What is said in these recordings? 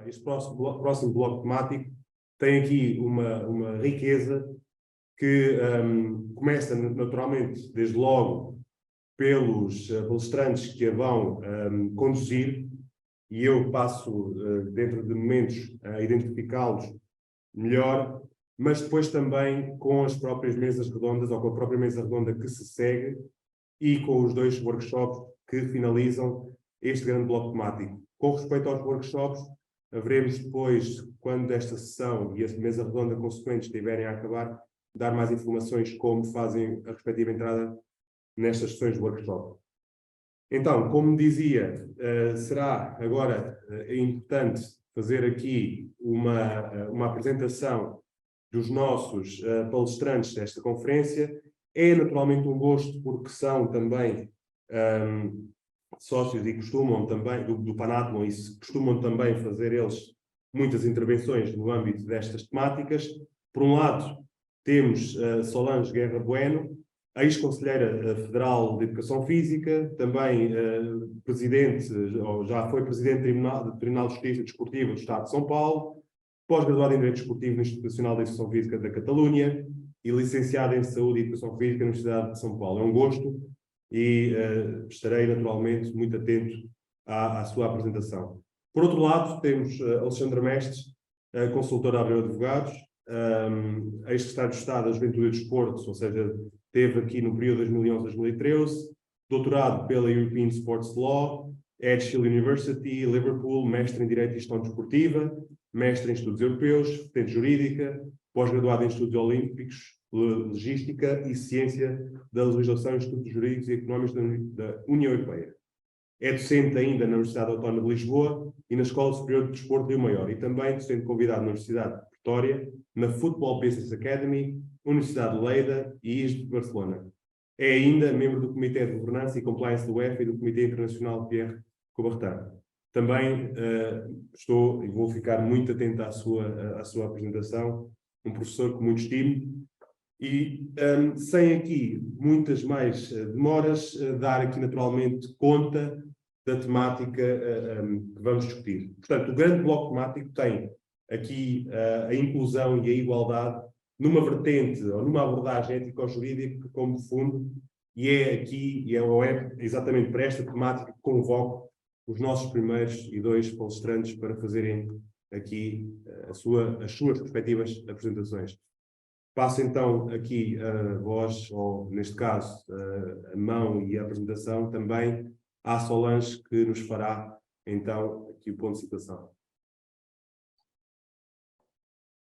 Este próximo bloco temático tem aqui uma riqueza que começa naturalmente, desde logo, pelos palestrantes que a vão conduzir, e eu passo, dentro de momentos, a identificá-los melhor, mas depois também com as próprias mesas redondas, ou com a própria mesa redonda que se segue, e com os dois workshops que finalizam este grande bloco temático. Com respeito aos workshops, haveremos depois, quando esta sessão e a mesa redonda consequente estiverem a acabar, dar mais informações como fazem a respectiva entrada nestas sessões de workshop. Então, como dizia, será agora importante fazer aqui uma apresentação dos nossos palestrantes desta conferência. É naturalmente um gosto, porque são também sócios e costumam também, do Panathlon, e costumam também fazer eles muitas intervenções no âmbito destas temáticas. Por um lado, temos Solange Guerra Bueno, ex-conselheira federal de Educação Física, também presidente, ou já foi presidente do Tribunal de Justiça Desportiva do Estado de São Paulo, pós-graduada em Direito Desportivo no Instituto Nacional de Educação Física da Catalunha e licenciada em Saúde e Educação Física na Universidade de São Paulo. É um gosto e estarei naturalmente muito atento à sua apresentação. Por outro lado, temos Alexandra Mestres, consultora Abreu Advogados, ex-secretário de Estado da Juventude e Desporto, ou seja, teve aqui no período 2011-2013, doutorado pela European Sports Law, Edge Hill University, Liverpool, mestre em Direito e Gestão Desportiva, mestre em Estudos Europeus, vertente jurídica, pós-graduado em Estudos Olímpicos, Logística e Ciência da Legislação e Estudos Jurídicos e Económicos da União Europeia. É docente ainda na Universidade Autónoma de Lisboa e na Escola Superior de Desporto de Rio Maior, e também docente convidado na Universidade de Vitória, na Football Business Academy, Universidade de Leida e ISD de Barcelona. É ainda membro do Comitê de Governança e Compliance do UEFA e do Comitê Internacional Pierre Coubertin. Também estou e vou ficar muito atento à sua apresentação, um professor com muito estimo, e sem aqui muitas mais demoras, dar aqui naturalmente conta da temática que vamos discutir. Portanto, o grande bloco temático tem aqui a inclusão e a igualdade numa vertente ou numa abordagem ético-jurídica como fundo, e é aqui, é exatamente para esta temática que convoco os nossos primeiros e dois palestrantes para fazerem aqui as suas respectivas apresentações. Passo então aqui a voz, ou neste caso a mão e a apresentação também à Solange, que nos fará então aqui o ponto de situação.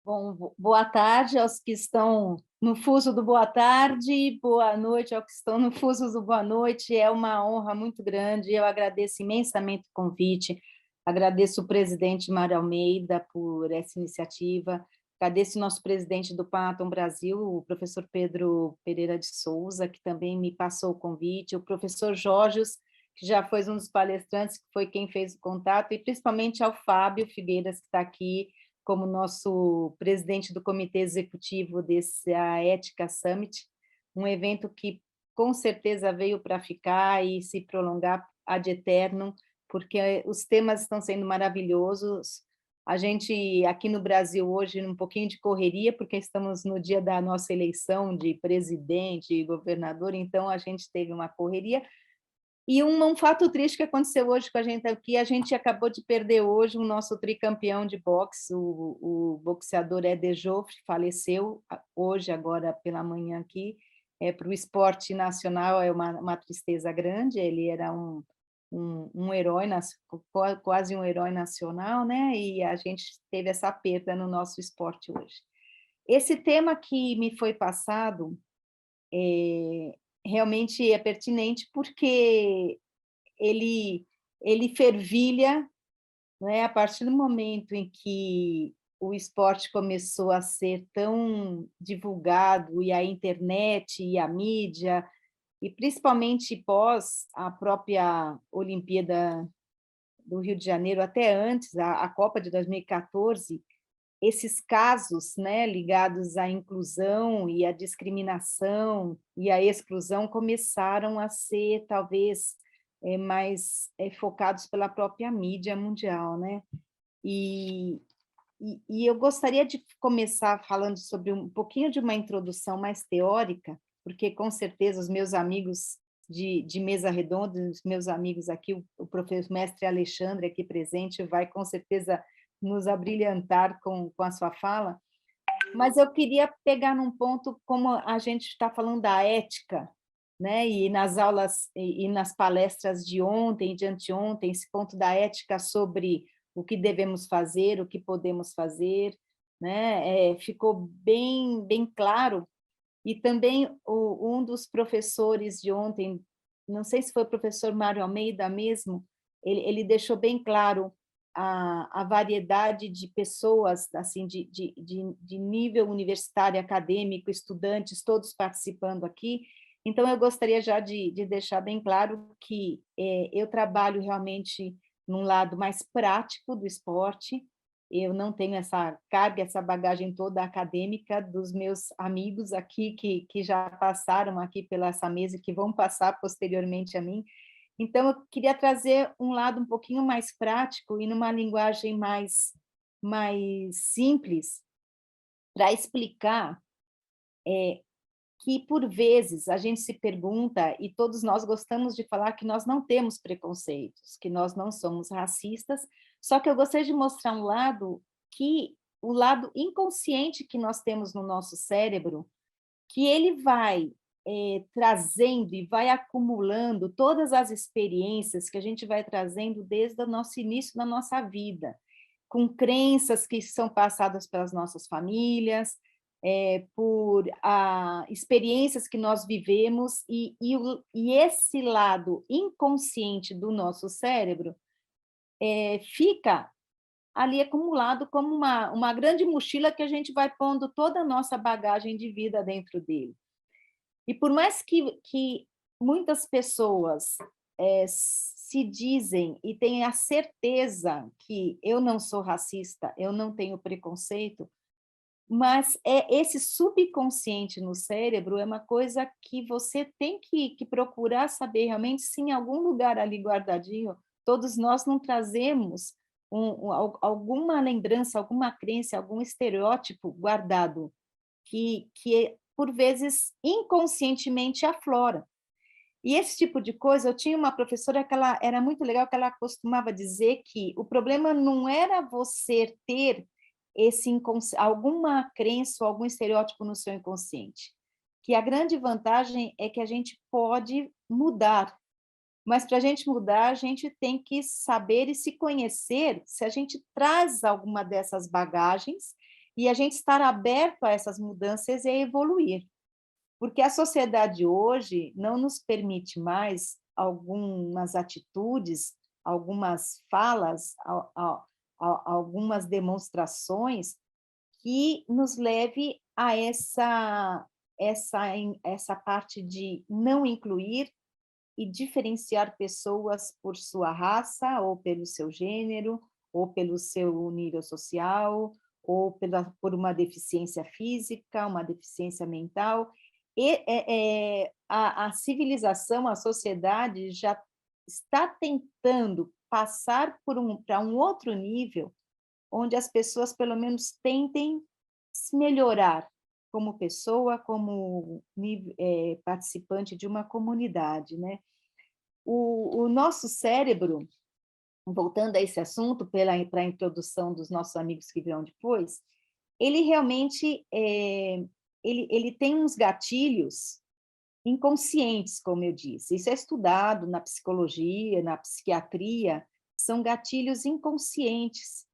Bom, boa tarde aos que estão no fuso do boa tarde, boa noite aos que estão no fuso do boa noite. É uma honra muito grande, eu agradeço imensamente o convite, agradeço o presidente Mário Almeida por essa iniciativa, agradeço o nosso presidente do Panathlon Brasil, o professor Pedro Pereira de Souza, que também me passou o convite, o professor Jorge, que já foi um dos palestrantes, que foi quem fez o contato, e principalmente ao Fábio Figueiras, que está aqui, como nosso presidente do comitê executivo desse Ética Summit, um evento que com certeza veio para ficar e se prolongar ad eternum, porque os temas estão sendo maravilhosos. A gente, aqui no Brasil, hoje, um pouquinho de correria, porque estamos no dia da nossa eleição de presidente e governador, então a gente teve uma correria. E um fato triste que aconteceu hoje com a gente aqui, a gente acabou de perder hoje o nosso tricampeão de boxe, o boxeador Eder Joffre, faleceu hoje, agora pela manhã aqui, para o esporte nacional é uma tristeza grande, ele era um herói, quase um herói nacional, né? E a gente teve essa perda no nosso esporte hoje. Esse tema que me foi passado realmente é pertinente porque ele fervilha, né, a partir do momento em que o esporte começou a ser tão divulgado, e a internet e a mídia, e principalmente pós a própria Olimpíada do Rio de Janeiro, até antes, a Copa de 2014, esses casos, né, ligados à inclusão e à discriminação e à exclusão começaram a ser, talvez, mais focados pela própria mídia mundial, né? E eu gostaria de começar falando sobre um pouquinho de uma introdução mais teórica, porque com certeza os meus amigos de mesa redonda, os meus amigos aqui, o professor mestre Alexandre aqui presente, vai com certeza nos abrilhantar com a sua fala, mas eu queria pegar num ponto, como a gente está falando da ética, né? E nas aulas e nas palestras de ontem e de anteontem, esse ponto da ética sobre o que devemos fazer, o que podemos fazer, né? Ficou bem claro. E também um dos professores de ontem, não sei se foi o professor Mário Almeida mesmo, ele deixou bem claro a variedade de pessoas, assim, de nível universitário, acadêmico, estudantes, todos participando aqui. Então, eu gostaria já de deixar bem claro que eu trabalho realmente num lado mais prático do esporte. Eu não tenho essa carga, essa bagagem toda acadêmica dos meus amigos aqui, que já passaram aqui pela essa mesa e que vão passar posteriormente a mim. Então, eu queria trazer um lado um pouquinho mais prático e numa linguagem mais simples, para explicar que, por vezes, a gente se pergunta, e todos nós gostamos de falar que nós não temos preconceitos, que nós não somos racistas, só que eu gostaria de mostrar um lado o lado inconsciente que nós temos no nosso cérebro, que ele vai trazendo e vai acumulando todas as experiências que a gente vai trazendo desde o nosso início na nossa vida, com crenças que são passadas pelas nossas famílias, por experiências que nós vivemos, e esse lado inconsciente do nosso cérebro fica ali acumulado como uma grande mochila que a gente vai pondo toda a nossa bagagem de vida dentro dele. E por mais que muitas pessoas se dizem e têm a certeza que eu não sou racista, eu não tenho preconceito, mas esse subconsciente no cérebro é uma coisa que você tem que procurar saber realmente se em algum lugar ali guardadinho, todos nós não trazemos alguma lembrança, alguma crença, algum estereótipo guardado, que por vezes inconscientemente aflora. E esse tipo de coisa, eu tinha uma professora que ela era muito legal, que ela costumava dizer que o problema não era você ter alguma crença ou algum estereótipo no seu inconsciente, que a grande vantagem é que a gente pode mudar, mas para a gente mudar, a gente tem que saber e se conhecer se a gente traz alguma dessas bagagens e a gente estar aberto a essas mudanças e a evoluir. Porque a sociedade hoje não nos permite mais algumas atitudes, algumas falas, algumas demonstrações que nos leve a essa parte de não incluir e diferenciar pessoas por sua raça, ou pelo seu gênero, ou pelo seu nível social, ou por uma deficiência física, uma deficiência mental. E a civilização, a sociedade já está tentando passar para um outro nível, onde as pessoas, pelo menos, tentem se melhorar como pessoa, como participante de uma comunidade, né? O nosso cérebro, voltando a esse assunto, para a introdução dos nossos amigos que virão depois, ele realmente ele tem uns gatilhos inconscientes, como eu disse. Isso é estudado na psicologia, na psiquiatria, são gatilhos inconscientes,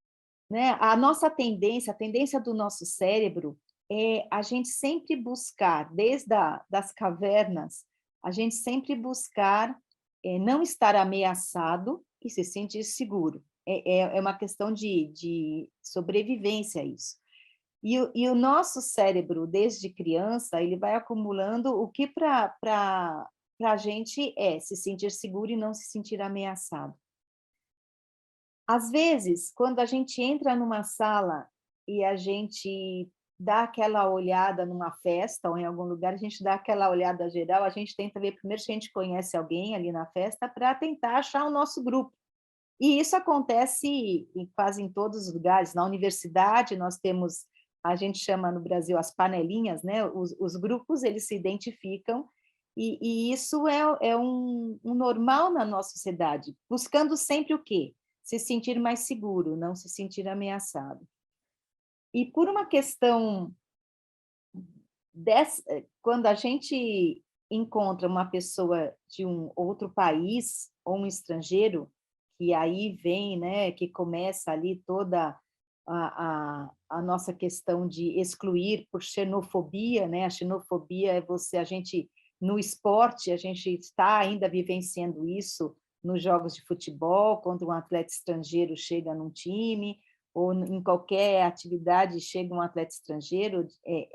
né? A nossa tendência, a tendência do nosso cérebro é a gente sempre buscar, desde das cavernas, a gente sempre buscar não estar ameaçado e se sentir seguro. É uma questão de sobrevivência isso. E o nosso cérebro, desde criança, ele vai acumulando o que para a gente se sentir seguro e não se sentir ameaçado. Às vezes, quando a gente entra numa sala e a gente dá aquela olhada numa festa ou em algum lugar, a gente dá aquela olhada geral, a gente tenta ver primeiro se a gente conhece alguém ali na festa para tentar achar o nosso grupo. E isso acontece quase em todos os lugares. Na universidade, nós temos, a gente chama no Brasil as panelinhas, né? Os grupos, eles se identificam, e isso é um normal na nossa sociedade, buscando sempre o quê? Se sentir mais seguro, não se sentir ameaçado. E por uma questão quando a gente encontra uma pessoa de um outro país ou um estrangeiro, que aí vem, né, que começa ali toda a nossa questão de excluir por xenofobia, né? A xenofobia é a gente, no esporte, a gente está ainda vivenciando isso nos jogos de futebol, quando um atleta estrangeiro chega num time, ou em qualquer atividade chega um atleta estrangeiro,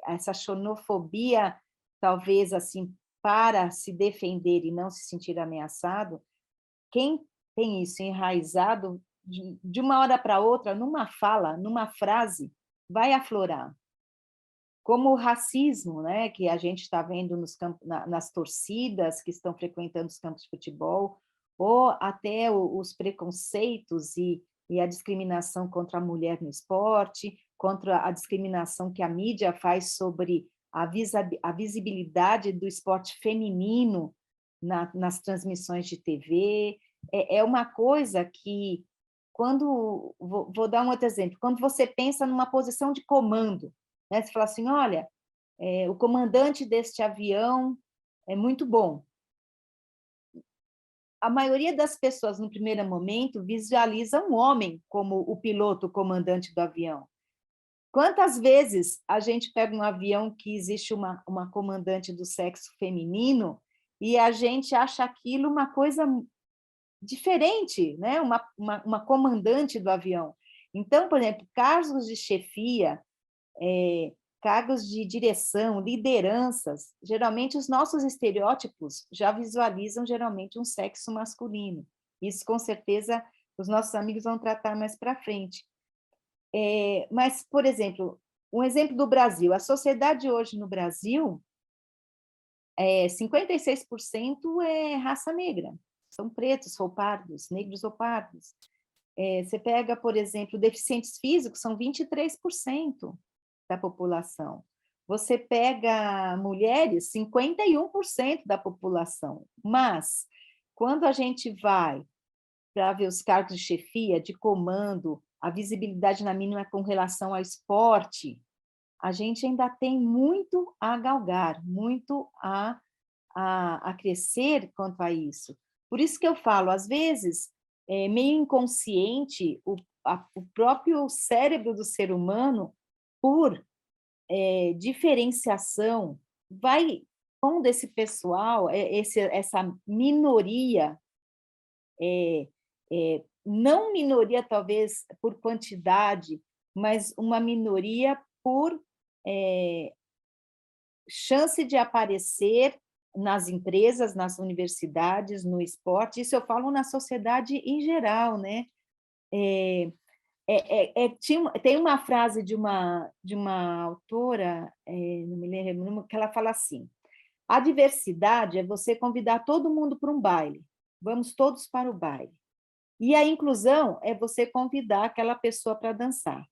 essa xenofobia, talvez assim, para se defender e não se sentir ameaçado, quem tem isso enraizado, de uma hora para outra, numa fala, numa frase, vai aflorar. Como o racismo, né, que a gente está vendo nas torcidas que estão frequentando os campos de futebol, ou até os preconceitos e a discriminação contra a mulher no esporte, contra a discriminação que a mídia faz sobre a visibilidade do esporte feminino nas transmissões de TV. É uma coisa que, vou dar um outro exemplo, quando você pensa numa posição de comando, né, você fala assim, olha, o comandante deste avião é muito bom. A maioria das pessoas, no primeiro momento, visualiza um homem como o piloto, o comandante do avião. Quantas vezes a gente pega um avião que existe uma comandante do sexo feminino e a gente acha aquilo uma coisa diferente, né? Uma comandante do avião. Então, por exemplo, cargos de chefia, cargos de direção, lideranças, geralmente os nossos estereótipos já visualizam geralmente um sexo masculino. Isso, com certeza, os nossos amigos vão tratar mais para frente. Mas, por exemplo, um exemplo do Brasil. A sociedade hoje no Brasil, 56% é raça negra. São pretos ou pardos, negros ou pardos. Você pega, por exemplo, deficientes físicos, são 23% da população. Você pega mulheres, 51% da população. Mas, quando a gente vai para ver os cargos de chefia, de comando, a visibilidade na mínima com relação ao esporte, a gente ainda tem muito a galgar, muito a crescer quanto a isso. Por isso que eu falo, às vezes, meio inconsciente, o próprio cérebro do ser humano, por diferenciação, vai pondo esse pessoal, essa minoria, não minoria talvez por quantidade, mas uma minoria por chance de aparecer nas empresas, nas universidades, no esporte. Isso eu falo na sociedade em geral, né? Tem uma frase de uma autora, não me lembro, que ela fala assim: a diversidade é você convidar todo mundo para um baile, vamos todos para o baile. E a inclusão é você convidar aquela pessoa para dançar.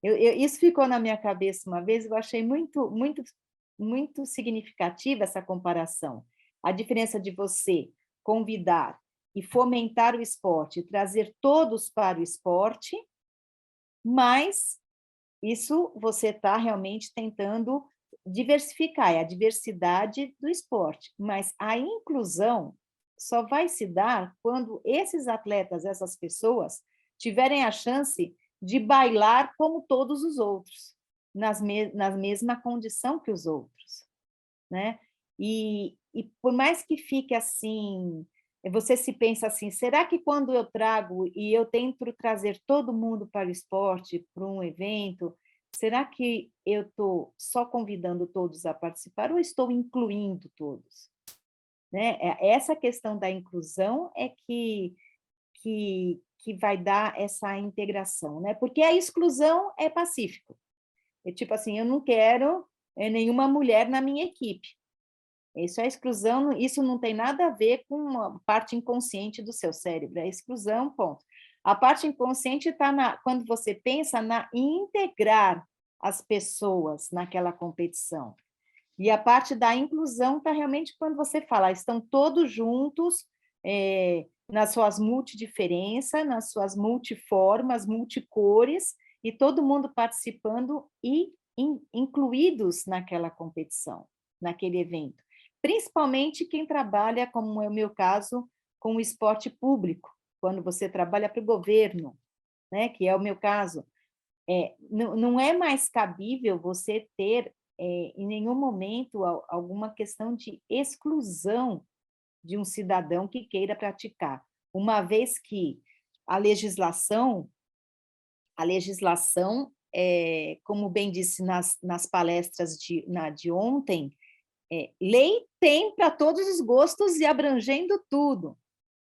Isso ficou na minha cabeça uma vez, eu achei muito, muito, muito significativa essa comparação. A diferença de você convidar e fomentar o esporte, trazer todos para o esporte, mas isso você está realmente tentando diversificar, é a diversidade do esporte, mas a inclusão só vai se dar quando esses atletas, essas pessoas, tiverem a chance de bailar como todos os outros, na mesma condição que os outros, né? E por mais que fique assim, você se pensa assim, será que quando eu trago e eu tento trazer todo mundo para o esporte, para um evento, será que eu estou só convidando todos a participar ou estou incluindo todos? Né? Essa questão da inclusão é que vai dar essa integração, né? Porque a exclusão é pacífico. É tipo assim, eu não quero nenhuma mulher na minha equipe. Isso é exclusão, isso não tem nada a ver com a parte inconsciente do seu cérebro, é exclusão, ponto. A parte inconsciente está quando você pensa em integrar as pessoas naquela competição. E a parte da inclusão está realmente quando você fala, estão todos juntos, nas suas multidiferenças, nas suas multiformas, multicores, e todo mundo participando e incluídos naquela competição, naquele evento. Principalmente quem trabalha, como é o meu caso, com o esporte público, quando você trabalha para o governo, né, que é o meu caso. Não é mais cabível você ter, em nenhum momento, alguma questão de exclusão de um cidadão que queira praticar, uma vez que a legislação, como bem disse nas palestras de ontem, lei tem para todos os gostos e abrangendo tudo.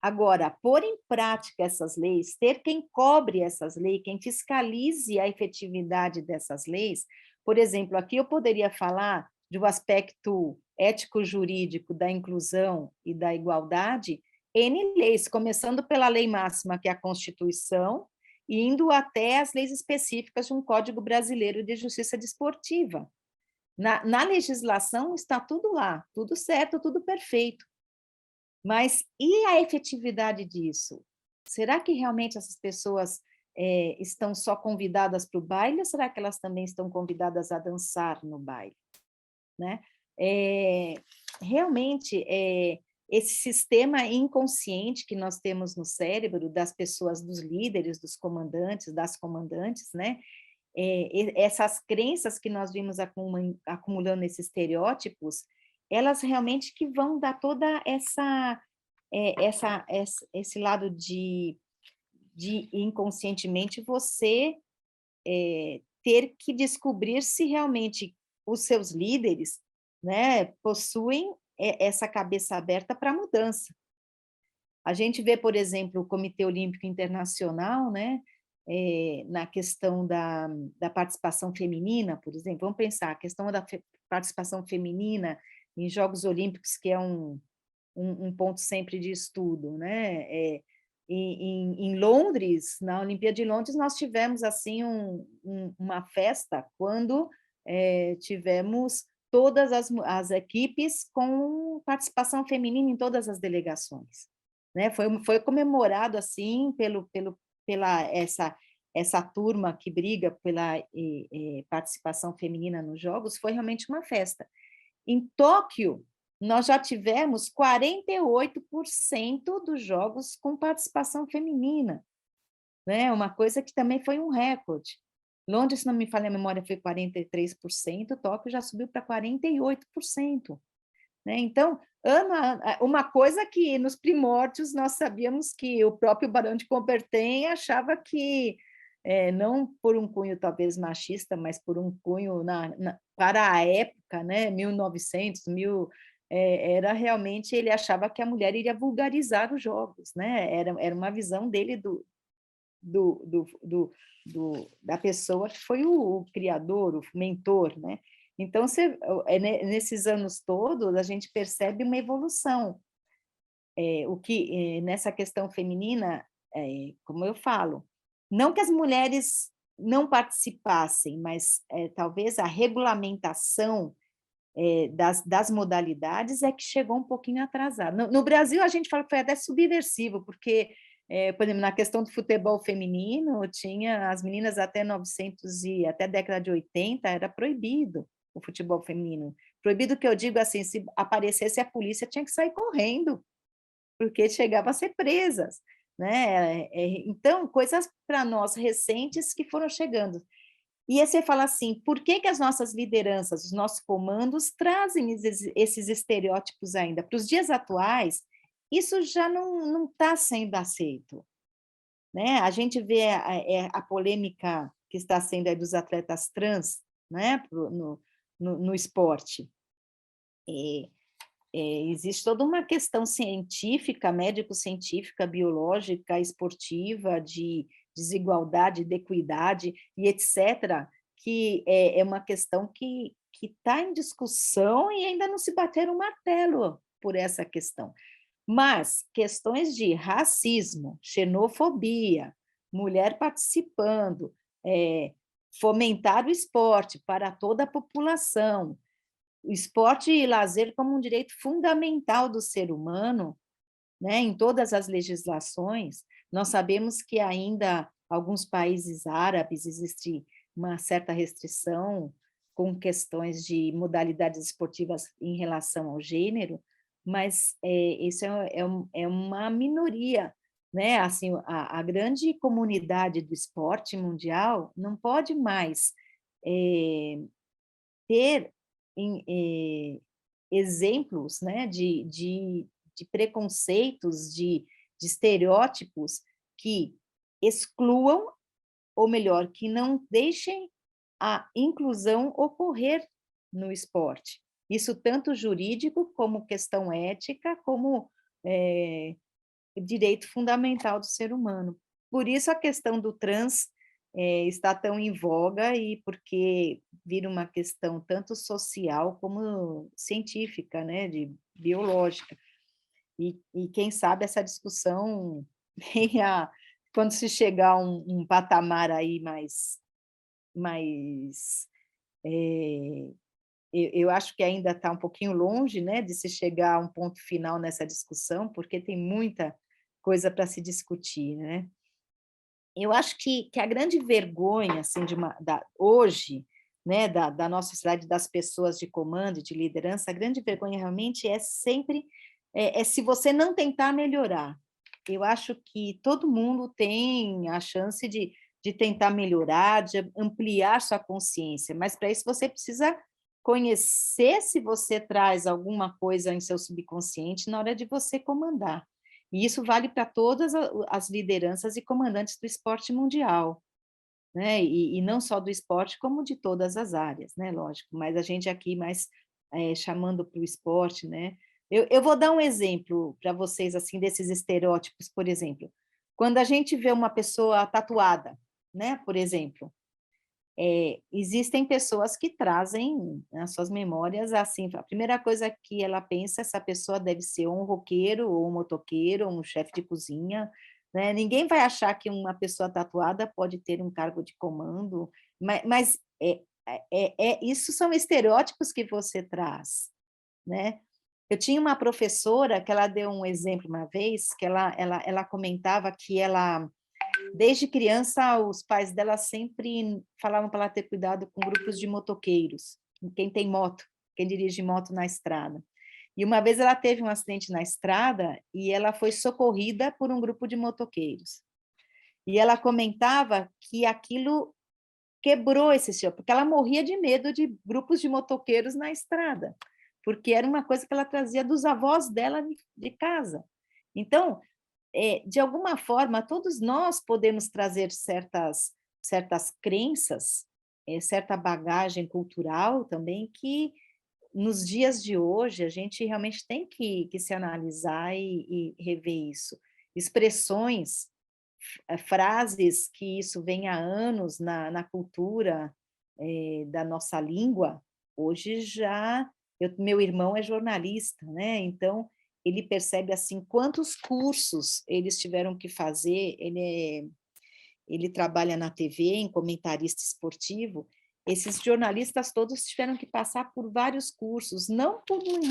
Agora, pôr em prática essas leis, ter quem cobre essas leis, quem fiscalize a efetividade dessas leis, por exemplo, aqui eu poderia falar de um aspecto ético-jurídico da inclusão e da igualdade, N leis, começando pela lei máxima, que é a Constituição, e indo até as leis específicas de um Código Brasileiro de Justiça Desportiva. Na legislação está tudo lá, tudo certo, tudo perfeito. Mas e a efetividade disso? Será que realmente essas pessoas estão só convidadas para o baile ou será que elas também estão convidadas a dançar no baile? Né? Realmente, esse sistema inconsciente que nós temos no cérebro das pessoas, dos líderes, dos comandantes, das comandantes, né? Essas crenças que nós vimos acumulando esses estereótipos, elas realmente que vão dar toda esse lado de inconscientemente você ter que descobrir se realmente os seus líderes, né, possuem essa cabeça aberta para a mudança. A gente vê, por exemplo, o Comitê Olímpico Internacional, né, na questão da participação feminina, por exemplo, vamos pensar, a questão da participação feminina em Jogos Olímpicos, que é um ponto sempre de estudo, né? Em Londres, na Olimpíada de Londres, nós tivemos assim uma festa quando tivemos todas as equipes com participação feminina em todas as delegações, né? Foi comemorado assim pela essa turma que briga pela participação feminina nos Jogos, foi realmente uma festa. Em Tóquio, nós já tivemos 48% dos jogos com participação feminina, né? Uma coisa que também foi um recorde. Londres, se não me falha a memória, foi 43%, Tóquio já subiu para 48%. Né? Então, uma coisa que nos primórdios nós sabíamos que o próprio Barão de Coubertin achava que, não por um cunho talvez machista, mas por um cunho para a época, né, 1900, era realmente, ele achava que a mulher iria vulgarizar os jogos, né? Era uma visão dele da pessoa que foi o criador, o mentor, né? Então, nesses anos todos, a gente percebe uma evolução. Nessa questão feminina, como eu falo, não que as mulheres não participassem, mas talvez a regulamentação das modalidades é que chegou um pouquinho atrasada. No Brasil, a gente fala que foi até subversivo, porque, por exemplo, na questão do futebol feminino, tinha as meninas até 900 e até década de 80, era proibido o futebol feminino. Proibido que eu digo assim, se aparecesse a polícia, tinha que sair correndo, porque chegava a ser presas. Né? Então, coisas para nós recentes que foram chegando. E aí você fala assim, por que as nossas lideranças, os nossos comandos trazem esses estereótipos ainda? Para os dias atuais, isso já não está sendo aceito. Né? A gente vê a polêmica que está sendo aí dos atletas trans, né? no esporte. Existe toda uma questão científica, médico-científica, biológica, esportiva, de desigualdade, de equidade e etc., que é uma questão que está em discussão e ainda não se bateram um martelo por essa questão. Mas questões de racismo, xenofobia, mulher participando, fomentar o esporte para toda a população, o esporte e lazer como um direito fundamental do ser humano, né, em todas as legislações. Nós sabemos que ainda alguns países árabes existe uma certa restrição com questões de modalidades esportivas em relação ao gênero, mas isso é uma minoria, né? Assim, a grande comunidade do esporte mundial não pode mais ter exemplos, né, de preconceitos, de estereótipos que excluam, ou melhor, que não deixem a inclusão ocorrer no esporte. Isso tanto jurídico, como questão ética, como direito fundamental do ser humano. Por isso a questão do trans está tão em voga, e porque vira uma questão tanto social como científica, né, de biológica. E quem sabe essa discussão venha, quando se chegar a um patamar aí mais eu acho que ainda está um pouquinho longe, né, de se chegar a um ponto final nessa discussão, porque tem muita coisa para se discutir, né? Eu acho que a grande vergonha, assim, hoje, né, da nossa sociedade, das pessoas de comando e de liderança, a grande vergonha realmente é sempre se você não tentar melhorar. Eu acho que todo mundo tem a chance de tentar melhorar, de ampliar sua consciência, mas para isso você precisa conhecer se você traz alguma coisa em seu subconsciente na hora de você comandar. E isso vale para todas as lideranças e comandantes do esporte mundial, né? E não só do esporte, como de todas as áreas, né? Lógico, mas a gente aqui mais chamando para o esporte, né? Eu vou dar um exemplo para vocês, assim, desses estereótipos, por exemplo. Quando a gente vê uma pessoa tatuada, né? Por exemplo, existem pessoas que trazem nas suas memórias, assim, a primeira coisa que ela pensa, essa pessoa deve ser um roqueiro, ou um motoqueiro, ou um chefe de cozinha, né? Ninguém vai achar que uma pessoa tatuada pode ter um cargo de comando, mas isso são estereótipos que você traz, né? Eu tinha uma professora que ela deu um exemplo uma vez, que ela comentava que desde criança, os pais dela sempre falavam para ela ter cuidado com grupos de motoqueiros, quem tem moto, quem dirige moto na estrada. E uma vez ela teve um acidente na estrada e ela foi socorrida por um grupo de motoqueiros. E ela comentava que aquilo quebrou esse senhor, porque ela morria de medo de grupos de motoqueiros na estrada, porque era uma coisa que ela trazia dos avós dela de casa. Então, de alguma forma, todos nós podemos trazer certas crenças, certa bagagem cultural também, que nos dias de hoje a gente realmente tem que se analisar e rever isso. Expressões, frases que isso vem há anos na cultura da nossa língua, hoje já... meu irmão é jornalista, né? Então, ele percebe assim quantos cursos eles tiveram que fazer. Ele trabalha na TV, em comentarista esportivo. Esses jornalistas todos tiveram que passar por vários cursos, não por um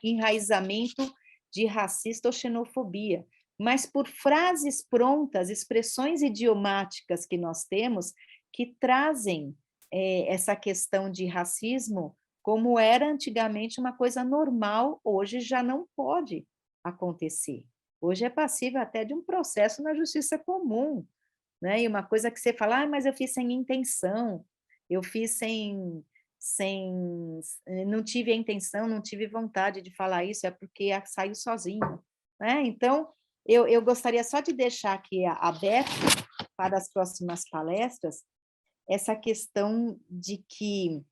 enraizamento de racista ou xenofobia, mas por frases prontas, expressões idiomáticas que nós temos, que trazem essa questão de racismo, como era antigamente uma coisa normal, hoje já não pode acontecer. Hoje é passível até de um processo na justiça comum, né? E uma coisa que você fala, mas eu fiz sem intenção, eu fiz não tive a intenção, não tive vontade de falar isso, é porque saiu sozinho, né? Então, eu gostaria só de deixar aqui aberto para as próximas palestras essa questão de que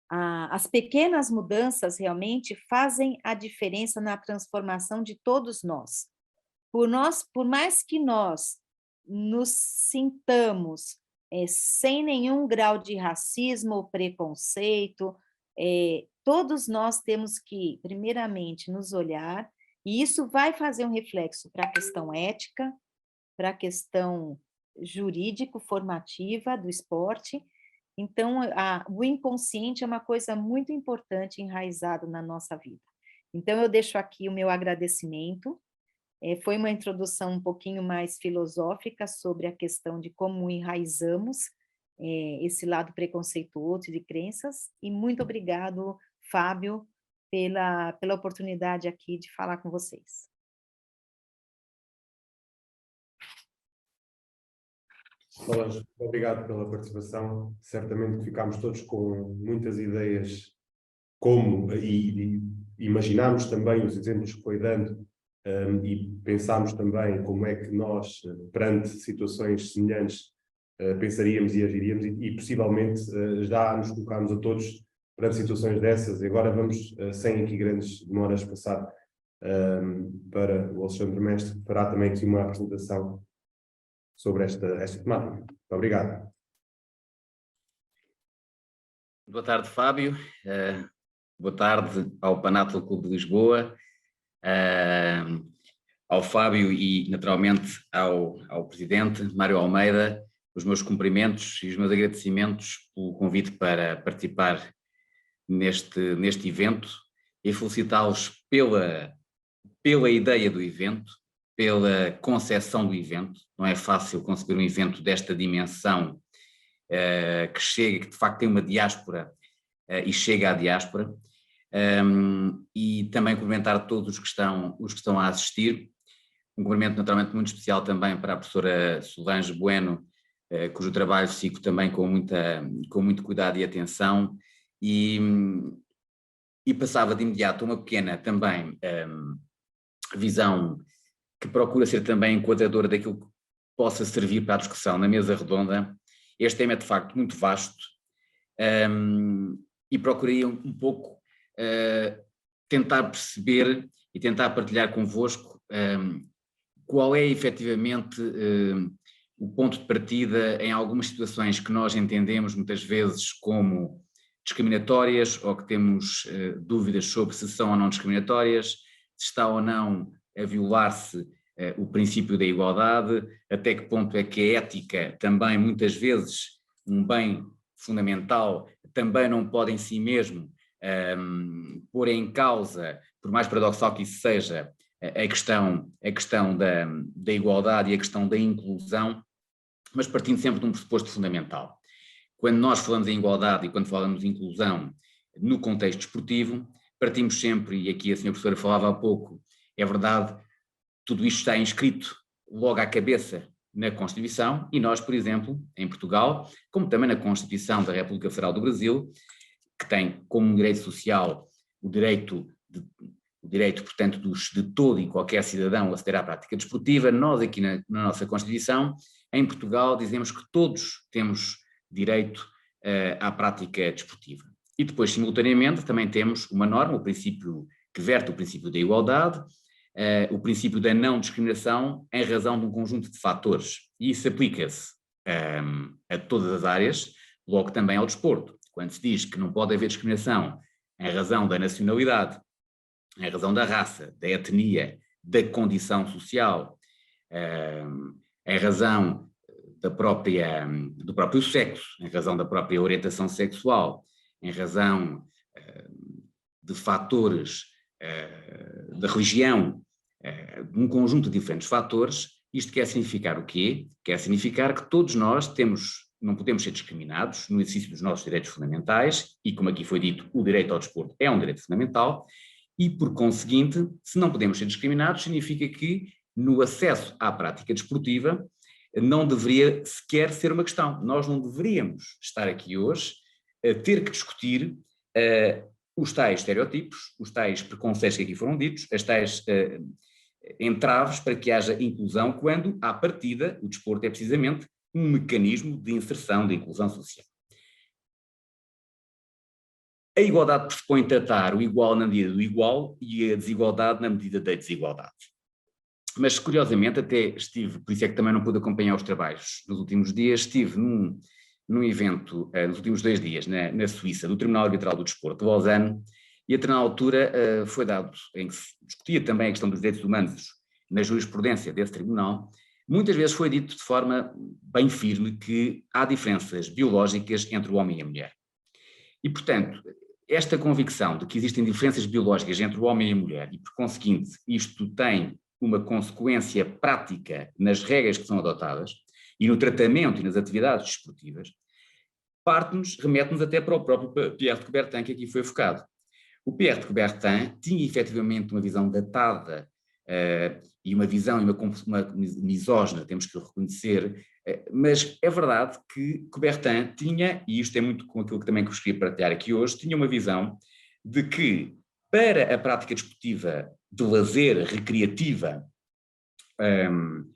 as pequenas mudanças realmente fazem a diferença na transformação de todos nós. Por mais que nós nos sintamos sem nenhum grau de racismo ou preconceito, todos nós temos que, primeiramente, nos olhar E isso vai fazer um reflexo para a questão ética, para a questão jurídico-formativa do esporte. Então, o inconsciente é uma coisa muito importante enraizado na nossa vida. Então, eu deixo aqui o meu agradecimento. Foi uma introdução um pouquinho mais filosófica sobre a questão de como enraizamos esse lado preconceituoso de crenças. E muito obrigado, Fábio, pela oportunidade aqui de falar com vocês. Solange, obrigado pela participação. Certamente que ficámos todos com muitas ideias e imaginámos também os exemplos que foi dando e pensámos também como é que nós, perante situações semelhantes, pensaríamos e agiríamos e possivelmente já nos colocámos a todos perante situações dessas. E agora vamos, sem aqui grandes demoras, passar para o Alexandre Mestre, que fará também aqui uma apresentação sobre esta temática. Muito obrigado. Boa tarde, Fábio. Boa tarde ao Panátil Clube de Lisboa, ao Fábio e, naturalmente, ao Presidente Mário Almeida, os meus cumprimentos e os meus agradecimentos pelo convite para participar neste evento e felicitá-los pela ideia do evento, pela concepção do evento. Não é fácil conceber um evento desta dimensão que de facto tem uma diáspora e chega à diáspora, e também cumprimentar todos os que estão a assistir. Um cumprimento naturalmente muito especial também para a professora Solange Bueno, cujo trabalho sigo também com muito cuidado e atenção, e passava de imediato uma pequena também visão que procura ser também enquadradora daquilo que possa servir para a discussão na mesa redonda. Este tema é de facto muito vasto e procurei um pouco tentar perceber e tentar partilhar convosco qual é efetivamente o ponto de partida em algumas situações que nós entendemos muitas vezes como discriminatórias ou que temos dúvidas sobre se são ou não discriminatórias, se está ou não a violar-se o princípio da igualdade, até que ponto é que a ética também muias vezes um bem fundamental também não pode em si mesmo pôr em causa, por mais paradoxal que isso seja, a questão da igualdade e a questão da inclusão, mas partindo sempre de um pressuposto fundamental. Quando nós falamos em igualdade e quando falamos em inclusão no contexto desportivo, partimos sempre, e aqui a senhora professora falava há pouco, é verdade, tudo isto está inscrito logo à cabeça na Constituição, e nós, por exemplo, em Portugal, como também na Constituição da República Federal do Brasil, que tem como direito social o direito, portanto, de todo e qualquer cidadão a aceder à prática desportiva, nós aqui na nossa Constituição, em Portugal, dizemos que todos temos direito à prática desportiva. E depois, simultaneamente, também temos uma norma, o princípio que verte o princípio da igualdade, o princípio da não discriminação em razão de um conjunto de fatores. E isso aplica-se a todas as áreas, logo também ao desporto. Quando se diz que não pode haver discriminação em razão da nacionalidade, em razão da raça, da etnia, da condição social, em razão do próprio sexo, em razão da própria orientação sexual, em razão de fatores da religião, um conjunto de diferentes fatores, isto quer significar o quê? Quer significar que todos nós não podemos ser discriminados no exercício dos nossos direitos fundamentais, e como aqui foi dito, o direito ao desporto é um direito fundamental, e por conseguinte, se não podemos ser discriminados, significa que no acesso à prática desportiva não deveria sequer ser uma questão. Nós não deveríamos estar aqui hoje a ter que discutir os tais estereotipos, os tais preconceitos que aqui foram ditos, as tais entraves para que haja inclusão, quando, à partida, o desporto é precisamente um mecanismo de inserção, de inclusão social. A igualdade pressupõe tratar o igual na medida do igual e a desigualdade na medida da desigualdade. Mas, curiosamente, por isso é que também não pude acompanhar os trabalhos nos últimos dias, estive num evento, nos últimos 2 dias, na Suíça, do Tribunal Arbitral do Desporto de Lausanne, e a determinada altura foi dado, em que se discutia também a questão dos direitos humanos na jurisprudência desse tribunal, muitas vezes foi dito de forma bem firme que há diferenças biológicas entre o homem e a mulher. E, portanto, esta convicção de que existem diferenças biológicas entre o homem e a mulher, e por conseguinte isto tem uma consequência prática nas regras que são adotadas, e no tratamento e nas atividades desportivas, remete-nos até para o próprio Pierre de Coubertin, que aqui foi focado. O Pierre de Coubertin tinha efetivamente uma visão datada e uma visão e uma misógina, temos que o reconhecer, mas é verdade que Coubertin tinha, e isto é muito com aquilo que também vos queria partilhar aqui hoje, tinha uma visão de que para a prática desportiva de lazer recreativa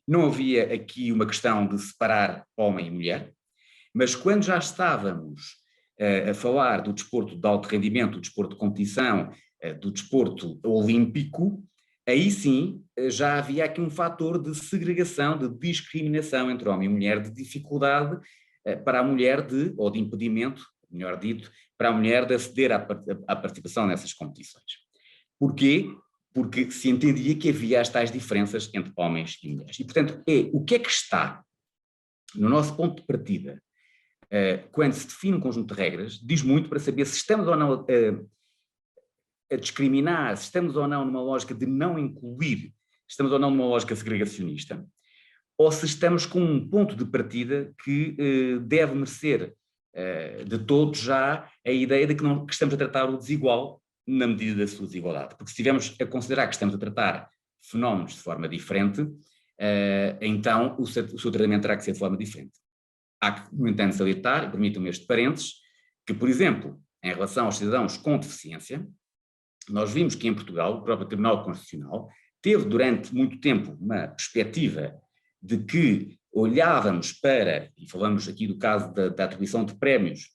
não havia aqui uma questão de separar homem e mulher, mas quando já estávamos a falar do desporto de alto rendimento, do desporto de competição, do desporto olímpico, aí sim já havia aqui um fator de segregação, de discriminação entre homem e mulher, de dificuldade para a mulher ou de impedimento, melhor dito, para a mulher de aceder à participação nessas competições. Porquê? Porque se entendia que havia as tais diferenças entre homens e mulheres. E, portanto, o que é que está no nosso ponto de partida quando se define um conjunto de regras, diz muito para saber se estamos ou não a discriminar, se estamos ou não numa lógica de não incluir, estamos ou não numa lógica segregacionista, ou se estamos com um ponto de partida que deve merecer de todos já a ideia de que estamos a tratar o desigual na medida da sua desigualdade. Porque se estivermos a considerar que estamos a tratar fenómenos de forma diferente, então o seu tratamento terá que ser de forma diferente. Há que, no entanto, salientar, e permitam-me este parênteses, que, por exemplo, em relação aos cidadãos com deficiência, nós vimos que em Portugal o próprio Tribunal Constitucional teve durante muito tempo uma perspectiva de que olhávamos para, e falamos aqui do caso da atribuição de prémios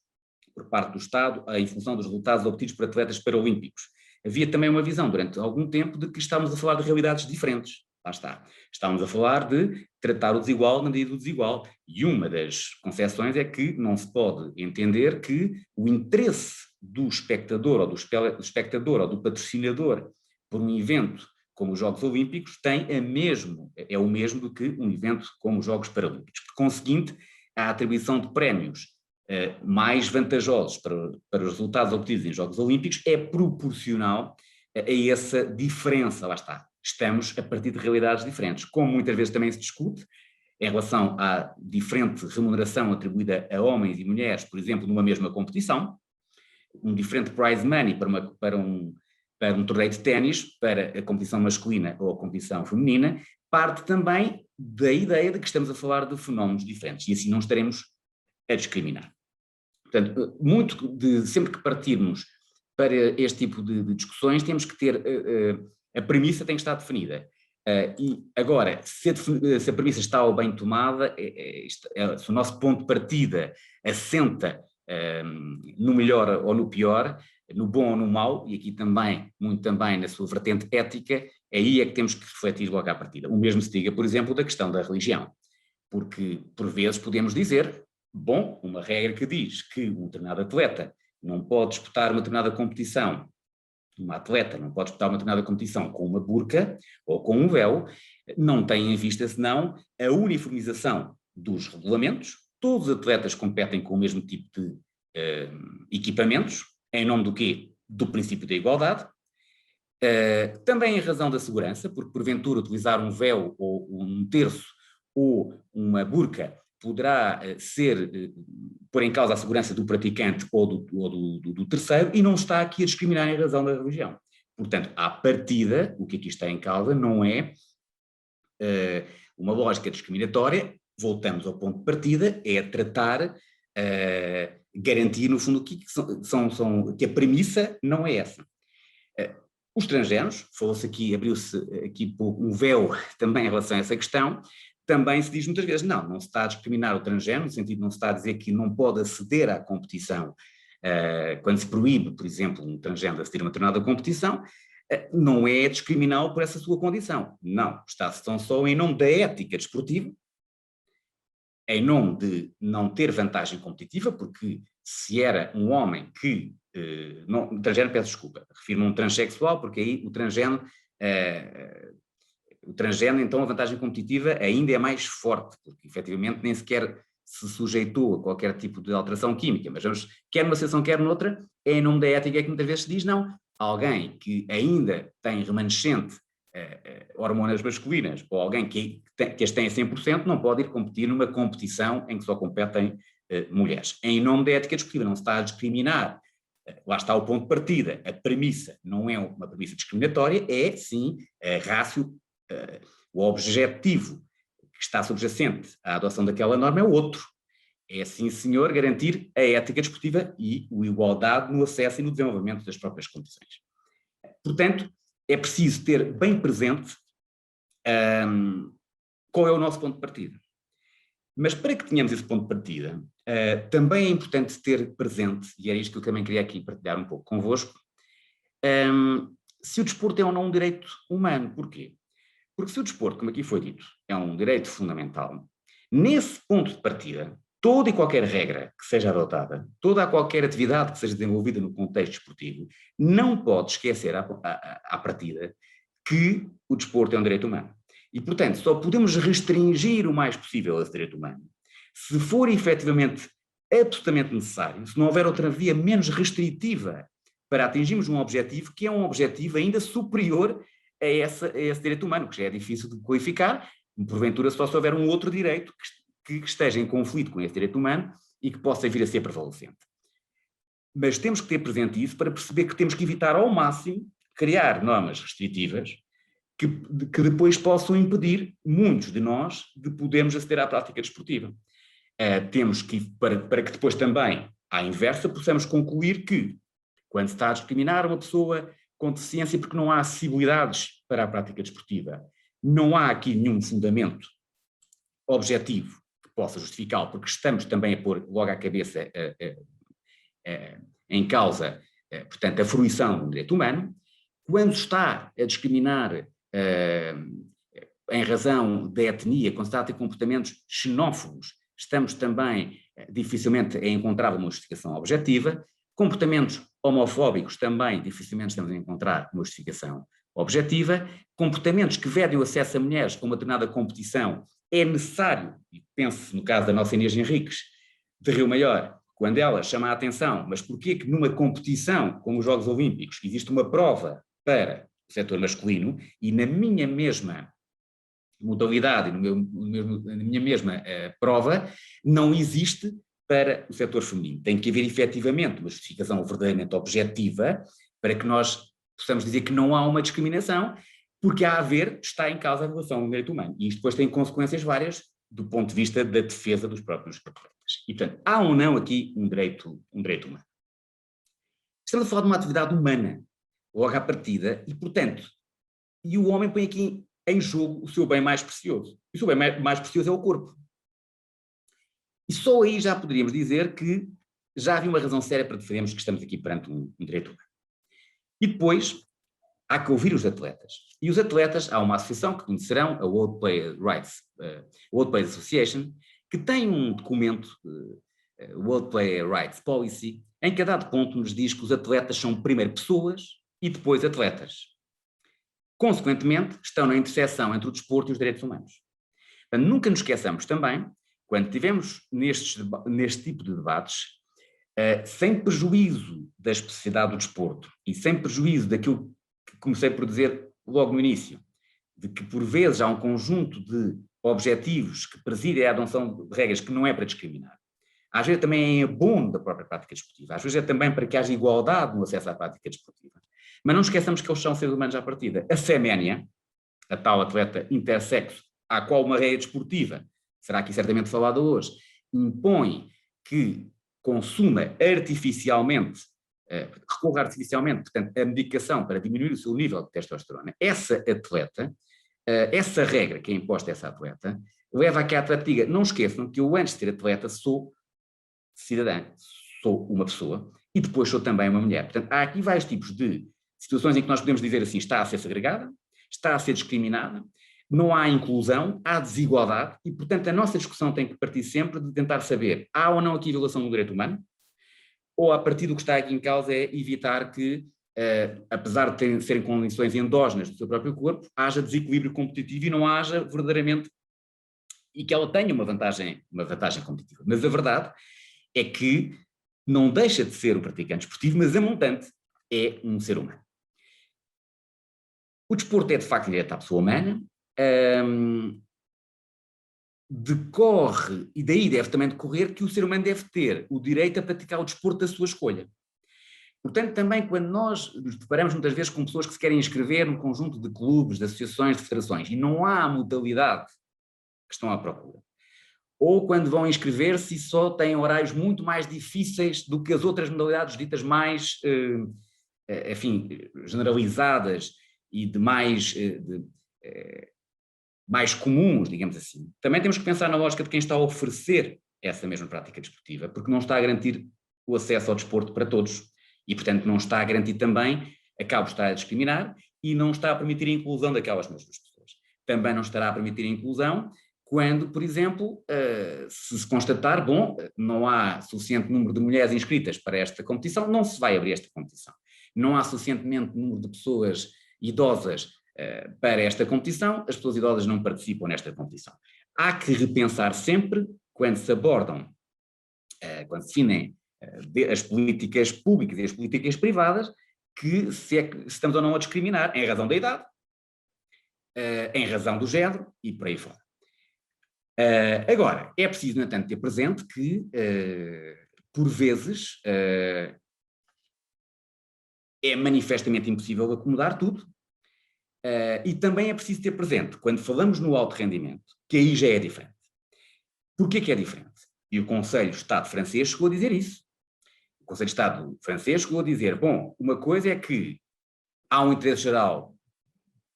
por parte do Estado em função dos resultados obtidos por atletas paralímpicos. Havia também uma visão durante algum tempo de que estávamos a falar de realidades diferentes. Lá está. Estávamos a falar de tratar o desigual na medida do desigual. E uma das concepções é que não se pode entender que o interesse do espectador ou do patrocinador por um evento como os Jogos Olímpicos é o mesmo do que um evento como os Jogos Paralímpicos. Por conseguinte, a atribuição de prémios mais vantajosos para os resultados obtidos em Jogos Olímpicos é proporcional a essa diferença. Lá está. Estamos a partir de realidades diferentes, como muitas vezes também se discute em relação à diferente remuneração atribuída a homens e mulheres, por exemplo, numa mesma competição, um diferente prize money para um torneio de ténis, para a competição masculina ou a competição feminina, parte também da ideia de que estamos a falar de fenómenos diferentes, e assim não estaremos a discriminar. Portanto, sempre que partirmos para este tipo de discussões, temos que ter... a premissa tem que estar definida. E agora, se a premissa está bem tomada, se o nosso ponto de partida assenta no melhor ou no pior, no bom ou no mau, e aqui também, muito também na sua vertente ética, aí é que temos que refletir logo à partida. O mesmo se diga, por exemplo, da questão da religião. Porque, por vezes, podemos dizer, bom, uma regra que diz que um determinado atleta não pode disputar uma determinada competição, uma atleta não pode disputar uma determinada competição com uma burca ou com um véu, não tem em vista senão a uniformização dos regulamentos. Todos os atletas competem com o mesmo tipo de equipamentos, em nome do quê? Do princípio da igualdade. Também em razão da segurança, porque porventura utilizar um véu ou um terço ou uma burca poderá pôr em causa a segurança do praticante ou do terceiro, e não está aqui a discriminar em razão da religião. Portanto, à partida, o que aqui está em causa não é uma lógica discriminatória, voltamos ao ponto de partida, é tratar, garantir, no fundo, que a premissa não é essa. Os transgéneros, falou-se aqui, abriu-se aqui um véu também em relação a essa questão. Também se diz muitas vezes, não se está a discriminar o transgénero, no sentido de não se está a dizer que não pode aceder à competição, quando se proíbe, por exemplo, um transgénero aceder a uma determinada competição, não é discriminá-lo por essa sua condição. Não, está-se tão só em nome da ética desportiva, em nome de não ter vantagem competitiva, porque se era um homem que, não, transgénero, peço desculpa, refiro-me a um transexual, porque aí o transgénero, então a vantagem competitiva ainda é mais forte, porque efetivamente nem sequer se sujeitou a qualquer tipo de alteração química, mas vamos, quer numa situação, quer noutra, é em nome da ética que muitas vezes se diz, não, alguém que ainda tem remanescente hormonas masculinas, ou alguém que as tem a 100%, não pode ir competir numa competição em que só competem mulheres. Em nome da ética desportiva, não se está a discriminar. Lá está o ponto de partida. A premissa não é uma premissa discriminatória, é sim a ratio, o objetivo que está subjacente à adoção daquela norma é o outro. É sim, senhor, garantir a ética desportiva e a igualdade no acesso e no desenvolvimento das próprias competições. Portanto, é preciso ter bem presente qual é o nosso ponto de partida. Mas para que tenhamos esse ponto de partida, também é importante ter presente, e era isto que eu também queria aqui partilhar um pouco convosco, se o desporto é ou não um direito humano. Porquê? Porque se o desporto, como aqui foi dito, é um direito fundamental, nesse ponto de partida, toda e qualquer regra que seja adotada, toda qualquer atividade que seja desenvolvida no contexto desportivo, não pode esquecer à partida que o desporto é um direito humano. E, portanto, só podemos restringir o mais possível esse direito humano se for efetivamente absolutamente necessário, se não houver outra via menos restritiva para atingirmos um objetivo que é um objetivo ainda superior a esse direito humano, que já é difícil de qualificar, porventura só se houver um outro direito que esteja em conflito com esse direito humano e que possa vir a ser prevalecente. Mas temos que ter presente isso para perceber que temos que evitar ao máximo criar normas restritivas que depois possam impedir muitos de nós de podermos aceder à prática desportiva. Temos que, para que depois também, à inversa, possamos concluir que, quando se está a discriminar uma pessoa com deficiência porque não há acessibilidades para a prática desportiva, não há aqui nenhum fundamento objetivo que possa justificá-lo, porque estamos também a pôr logo à cabeça em causa, portanto, a fruição de um direito humano. Quando está a discriminar em razão da etnia, quando está a ter comportamentos xenófobos, estamos também dificilmente a encontrar uma justificação objetiva. Comportamentos homofóbicos também dificilmente estamos a encontrar uma justificação objetiva. Comportamentos que vedem o acesso a mulheres a uma determinada competição é necessário, e pense no caso da nossa Inês Henriques, de Rio Maior, quando ela chama a atenção, mas porquê que numa competição como os Jogos Olímpicos existe uma prova para o setor masculino e na minha mesma modalidade, na minha mesma prova, não existe para o setor feminino. Tem que haver efetivamente uma justificação verdadeiramente objetiva para que nós possamos dizer que não há uma discriminação, porque está em causa a violação do direito humano. E isto depois tem consequências várias do ponto de vista da defesa dos próprios atletas. E, portanto, há ou não aqui um direito humano. Estamos a falar de uma atividade humana, logo à partida, e, portanto, e o homem põe aqui em jogo o seu bem mais precioso. E o seu bem mais precioso é o corpo. E só aí já poderíamos dizer que já havia uma razão séria para defendermos que estamos aqui perante um direito humano. E depois, há que ouvir os atletas. E os atletas, há uma associação que conhecerão, a World Players Association, que tem um documento, World Player Rights Policy, em que a dado ponto nos diz que os atletas são primeiro pessoas e depois atletas. Consequentemente, estão na interseção entre o desporto e os direitos humanos. Portanto, nunca nos esqueçamos também, quando tivemos neste tipo de debates, sem prejuízo da especificidade do desporto e sem prejuízo daquilo que comecei por dizer logo no início, de que por vezes há um conjunto de objetivos que presidem a adoção de regras que não é para discriminar. Às vezes também é em abono da própria prática desportiva, às vezes é também para que haja igualdade no acesso à prática desportiva. Mas não esqueçamos que eles são seres humanos à partida. A Seménia, a tal atleta intersexo, à qual uma regra desportiva, será aqui certamente falada hoje, impõe que consuma artificialmente, recorra artificialmente, portanto, a medicação para diminuir o seu nível de testosterona. Essa atleta, essa regra que é imposta a essa atleta, leva a que a atleta diga, não esqueçam que eu antes de ser atleta sou cidadã, sou uma pessoa e depois sou também uma mulher. Portanto, há aqui vários tipos de situações em que nós podemos dizer assim, está a ser segregada, está a ser discriminada, não há inclusão, há desigualdade e, portanto, a nossa discussão tem que partir sempre de tentar saber, há ou não aqui violação do direito humano, ou a partir do que está aqui em causa é evitar que, apesar de serem condições endógenas do seu próprio corpo, haja desequilíbrio competitivo e não haja verdadeiramente, e que ela tenha uma vantagem competitiva. Mas a verdade é que não deixa de ser o praticante esportivo, mas a montante é um ser humano. O desporto é de facto direto à pessoa humana, decorre, e daí deve também decorrer que o ser humano deve ter o direito a praticar o desporto da sua escolha. Portanto, também quando nós nos deparamos muitas vezes com pessoas que se querem inscrever num conjunto de clubes, de associações, de federações, e não há a modalidade que estão à procura, ou quando vão inscrever-se e só têm horários muito mais difíceis do que as outras modalidades ditas mais, enfim, generalizadas e de mais comuns, digamos assim. Também temos que pensar na lógica de quem está a oferecer essa mesma prática desportiva, porque não está a garantir o acesso ao desporto para todos e, portanto, não está a garantir também, acaba de estar a discriminar e não está a permitir a inclusão daquelas mesmas pessoas. Também não estará a permitir a inclusão quando, por exemplo, se constatar, bom, não há suficiente número de mulheres inscritas para esta competição, não se vai abrir esta competição. Não há suficientemente número de pessoas idosas para esta competição, as pessoas idosas não participam nesta competição. Há que repensar sempre, quando se abordam, quando se definem as políticas públicas e as políticas privadas, que se estamos ou não a discriminar em razão da idade, em razão do género e por aí fora. Agora, é preciso, no entanto, ter presente que, por vezes, é manifestamente impossível acomodar tudo, e também é preciso ter presente, quando falamos no alto rendimento, que aí já é diferente. Porquê que é diferente? E o Conselho de Estado francês chegou a dizer isso. O Conselho de Estado francês chegou a dizer, bom, uma coisa é que há um interesse geral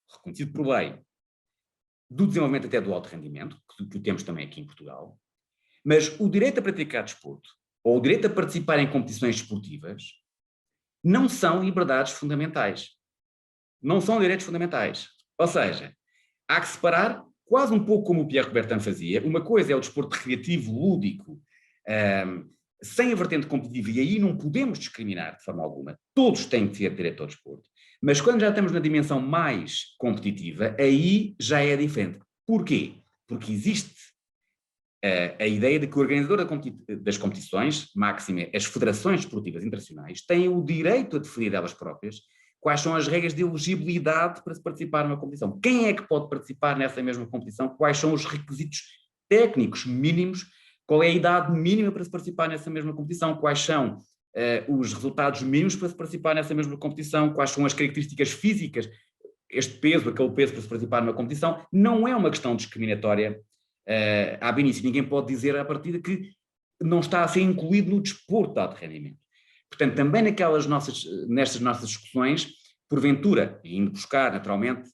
reconhecido por lei do desenvolvimento até do alto rendimento, que temos também aqui em Portugal, mas o direito a praticar desporto, ou o direito a participar em competições desportivas, não são liberdades fundamentais. Não são direitos fundamentais. Ou seja, há que separar, quase um pouco como o Pierre Coubertin fazia, uma coisa é o desporto recreativo, lúdico, sem a vertente competitiva, e aí não podemos discriminar de forma alguma, todos têm que ter direito ao desporto. Mas quando já estamos na dimensão mais competitiva, aí já é diferente. Porquê? Porque existe a ideia de que o organizador das competições, máxima, as federações desportivas internacionais, têm o direito a definir elas próprias quais são as regras de elegibilidade para se participar numa competição. Quem é que pode participar nessa mesma competição? Quais são os requisitos técnicos mínimos? Qual é a idade mínima para se participar nessa mesma competição? Quais são os resultados mínimos para se participar nessa mesma competição? Quais são as características físicas, este peso, aquele peso para se participar numa competição? Não é uma questão discriminatória. Há início, ninguém pode dizer à partida que não está a ser incluído no desporto de alto rendimento. Portanto, também nestas nossas discussões, porventura, e indo buscar naturalmente,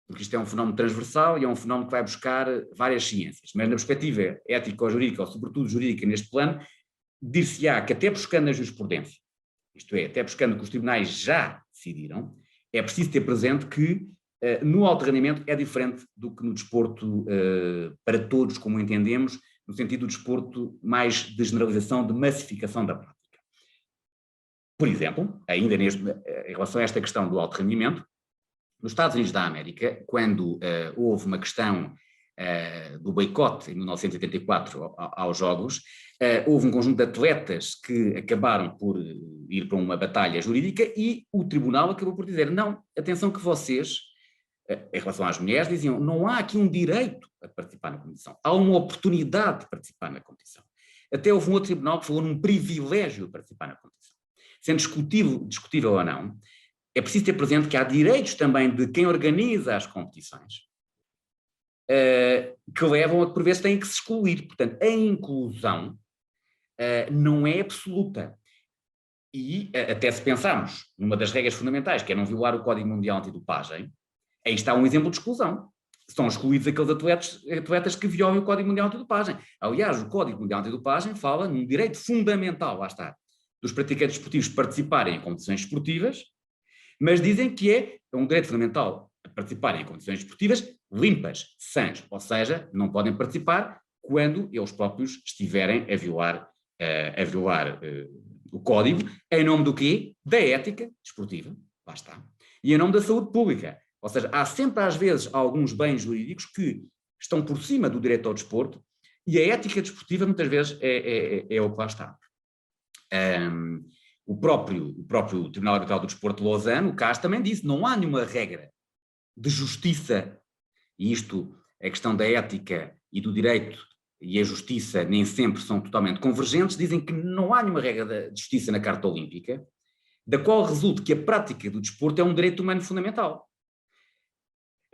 porque isto é um fenómeno transversal e é um fenómeno que vai buscar várias ciências, mas na perspectiva ético-jurídica, ou sobretudo jurídica neste plano, dir-se-á que até buscando a jurisprudência, isto é, até buscando que os tribunais já decidiram, é preciso ter presente que no alto rendimento é diferente do que no desporto para todos, como entendemos, no sentido do desporto mais de generalização, de massificação da prática. Por exemplo, ainda em relação a esta questão do alto rendimento, nos Estados Unidos da América, quando houve uma questão do boicote em 1984 aos Jogos, houve um conjunto de atletas que acabaram por ir para uma batalha jurídica e o tribunal acabou por dizer, não, atenção que vocês, em relação às mulheres, diziam, não há aqui um direito a participar na competição, há uma oportunidade de participar na competição. Até houve um outro tribunal que falou num privilégio de participar na competição. Sendo discutível ou não, é preciso ter presente que há direitos também de quem organiza as competições que levam a que por vezes têm que se excluir. Portanto, a inclusão não é absoluta. E até se pensarmos numa das regras fundamentais, que é não violar o Código Mundial Antidopagem, aí está um exemplo de exclusão. São excluídos aqueles atletas que violam o Código Mundial Antidopagem. Aliás, o Código Mundial Antidopagem fala num direito fundamental, lá está, dos praticantes esportivos participarem em competições esportivas, mas dizem que é um direito fundamental participarem em competições esportivas limpas, sãs, ou seja, não podem participar quando eles próprios estiverem a violar o código, em nome do quê? Da ética desportiva, lá está, e em nome da saúde pública. Ou seja, há sempre às vezes alguns bens jurídicos que estão por cima do direito ao desporto e a ética desportiva muitas vezes é o que lá está. O próprio Tribunal Arbitral do Desporto de Lausanne, o CAS, também disse, não há nenhuma regra de justiça, e isto, a questão da ética e do direito e a justiça nem sempre são totalmente convergentes, dizem que não há nenhuma regra de justiça na Carta Olímpica, da qual resulta que a prática do desporto é um direito humano fundamental.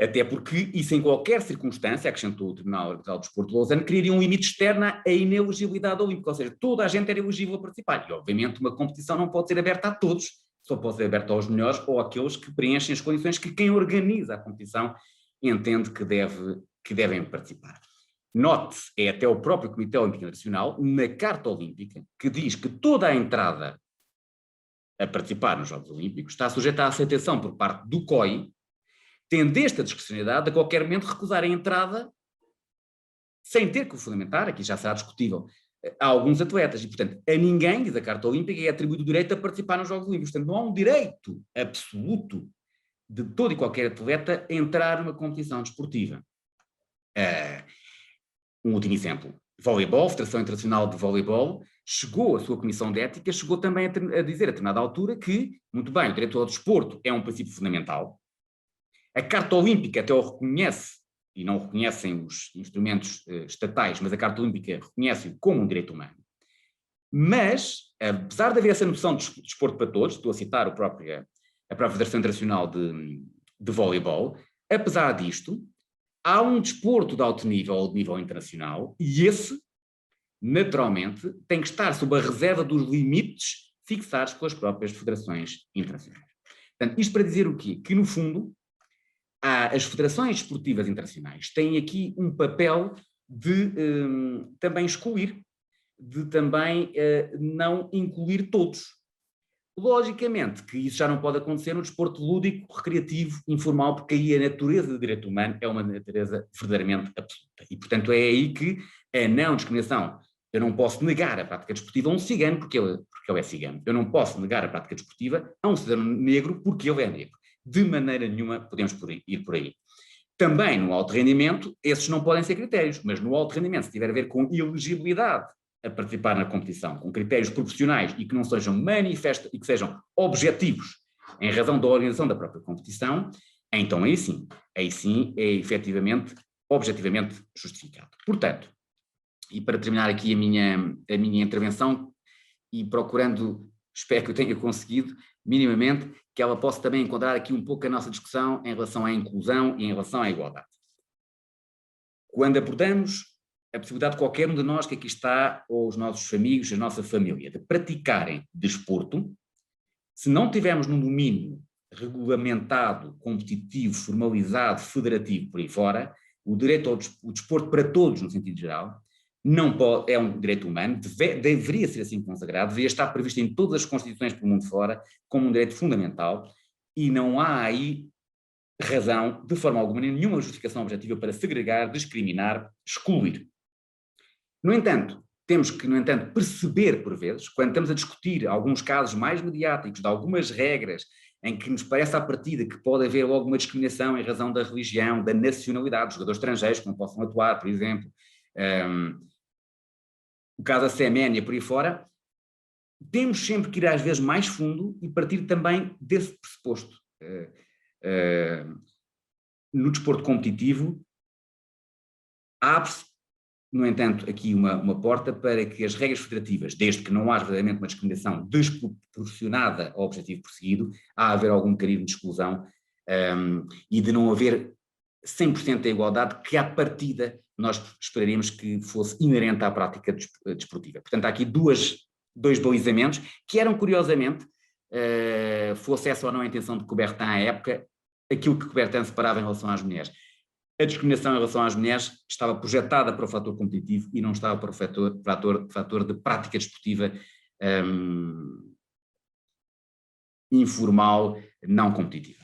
Até porque isso em qualquer circunstância, acrescentou o Tribunal Arbitral do Desporto de Lausanne, criaria um limite externo à inelegibilidade olímpica, ou seja, toda a gente era elegível a participar. E obviamente uma competição não pode ser aberta a todos, só pode ser aberta aos melhores ou àqueles que preenchem as condições que quem organiza a competição entende que devem participar. Note-se, é até o próprio Comitê Olímpico Internacional, na Carta Olímpica, que diz que toda a entrada a participar nos Jogos Olímpicos está sujeita à aceitação por parte do COI, tendo esta discricionalidade a qualquer momento recusar a entrada sem ter que o fundamentar, aqui já será discutível, a alguns atletas. E, portanto, a ninguém, diz a Carta Olímpica, é atribuído o direito a participar nos Jogos Olímpicos. Portanto, não há um direito absoluto de todo e qualquer atleta a entrar numa competição desportiva. Um último exemplo. Voleibol, a Federação Internacional de Voleibol, chegou, a sua comissão de ética, chegou também a dizer a determinada altura que, muito bem, o direito ao desporto é um princípio fundamental. A Carta Olímpica até o reconhece, e não reconhecem os instrumentos estatais, mas a Carta Olímpica reconhece-o como um direito humano. Mas, apesar de haver essa noção de desporto para todos, estou a citar a própria Federação Internacional de Voleibol, apesar disto, há um desporto de alto nível ou de nível internacional, e esse, naturalmente, tem que estar sob a reserva dos limites fixados pelas próprias federações internacionais. Portanto, isto para dizer o quê? Que, no fundo, as federações esportivas internacionais têm aqui um papel de também excluir, de também não incluir todos. Logicamente que isso já não pode acontecer no desporto lúdico, recreativo, informal, porque aí a natureza do direito humano é uma natureza verdadeiramente absoluta. E, portanto, é aí que a não discriminação, eu não posso negar a prática desportiva a um cigano porque ele é cigano. Eu não posso negar a prática desportiva a um cidadão negro porque ele é negro. De maneira nenhuma podemos ir por aí. Também no alto rendimento, esses não podem ser critérios, mas no alto rendimento, se tiver a ver com elegibilidade a participar na competição, com critérios proporcionais e que não sejam manifestos e que sejam objetivos em razão da organização da própria competição, então aí sim é efetivamente, objetivamente justificado. Portanto, e para terminar aqui a minha intervenção e procurando, espero que eu tenha conseguido, minimamente, que ela possa também enquadrar aqui um pouco a nossa discussão em relação à inclusão e em relação à igualdade. Quando abordamos a possibilidade de qualquer um de nós que aqui está, ou os nossos amigos, a nossa família, de praticarem desporto, se não tivermos num domínio regulamentado, competitivo, formalizado, federativo, por aí fora, o direito ao desporto para todos, no sentido geral, não pode, é um direito humano, deveria ser assim consagrado, deveria estar previsto em todas as constituições pelo mundo fora, como um direito fundamental, e não há aí razão, de forma alguma, nenhuma justificação objetiva para segregar, discriminar, excluir. No entanto, temos que, perceber, por vezes, quando estamos a discutir alguns casos mais mediáticos, de algumas regras, em que nos parece à partida que pode haver logo uma discriminação em razão da religião, da nacionalidade, dos jogadores estrangeiros que não possam atuar, por exemplo, o caso da Seménia, por aí fora, temos sempre que ir às vezes mais fundo e partir também desse pressuposto. No desporto competitivo, abre-se, no entanto, aqui uma porta para que as regras federativas, desde que não haja verdadeiramente uma discriminação desproporcionada ao objetivo perseguido, há a haver algum carisma de exclusão e de não haver 100% da igualdade que, à partida, nós esperaríamos que fosse inerente à prática desportiva. Portanto, há aqui dois balizamentos que eram, curiosamente, fosse essa ou não a intenção de Coubertin à época, aquilo que Coubertin separava em relação às mulheres. A discriminação em relação às mulheres estava projetada para o fator competitivo e não estava para o fator de prática desportiva informal, não competitiva.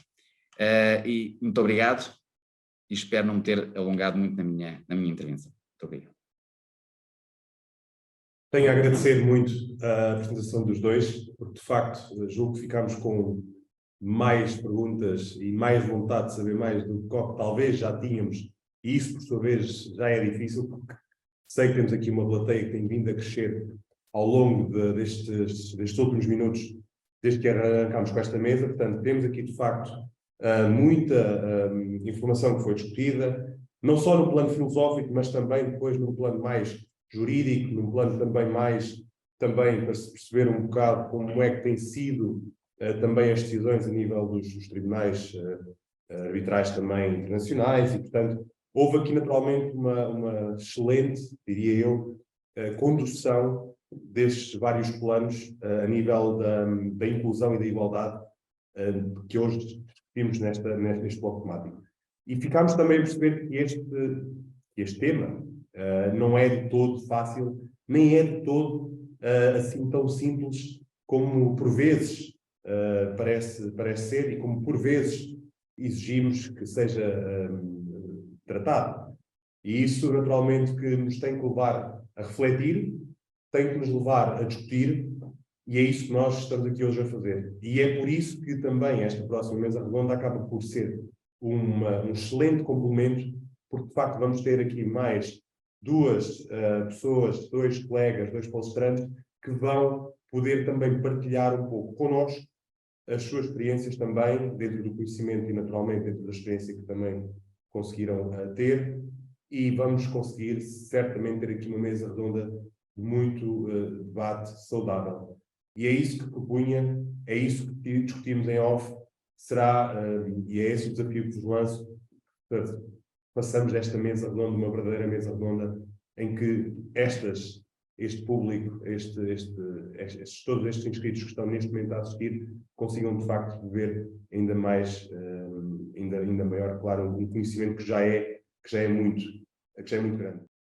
E muito obrigado e espero não me ter alongado muito na minha intervenção. Muito obrigado. Tenho a agradecer muito a apresentação dos dois, porque de facto julgo que ficámos com mais perguntas e mais vontade de saber mais do que talvez já tínhamos, e isso por sua vez já é difícil, porque sei que temos aqui uma plateia que tem vindo a crescer ao longo destes últimos minutos, desde que arrancámos com esta mesa. Portanto, temos aqui de facto muita informação que foi discutida, não só no plano filosófico, mas também depois no plano mais jurídico, num plano também mais, também para se perceber um bocado como é que tem sido também as decisões a nível dos tribunais arbitrais também internacionais, e portanto houve aqui naturalmente uma excelente, diria eu, condução destes vários planos a nível da inclusão e da igualdade que hoje discutimos neste bloco temático. E ficámos também a perceber que este tema não é de todo fácil, nem é de todo assim tão simples como por vezes parece ser, e como por vezes exigimos que seja tratado. E isso naturalmente que nos tem que levar a refletir, tem que nos levar a discutir, e é isso que nós estamos aqui hoje a fazer. E é por isso que também esta próxima mesa redonda acaba por ser um excelente complemento, porque de facto vamos ter aqui mais duas pessoas, dois colegas, dois palestrantes, que vão poder também partilhar um pouco connosco as suas experiências também, dentro do conhecimento e naturalmente dentro da experiência que também conseguiram ter, e vamos conseguir certamente ter aqui uma mesa redonda de muito debate saudável. E é isso que propunha, é isso que discutimos em off, e é esse o desafio que vos lanço, passamos desta mesa redonda, uma verdadeira mesa redonda, em que este público, todos estes inscritos que estão neste momento a assistir, consigam de facto ver ainda mais, ainda maior, claro, um conhecimento que já é muito grande.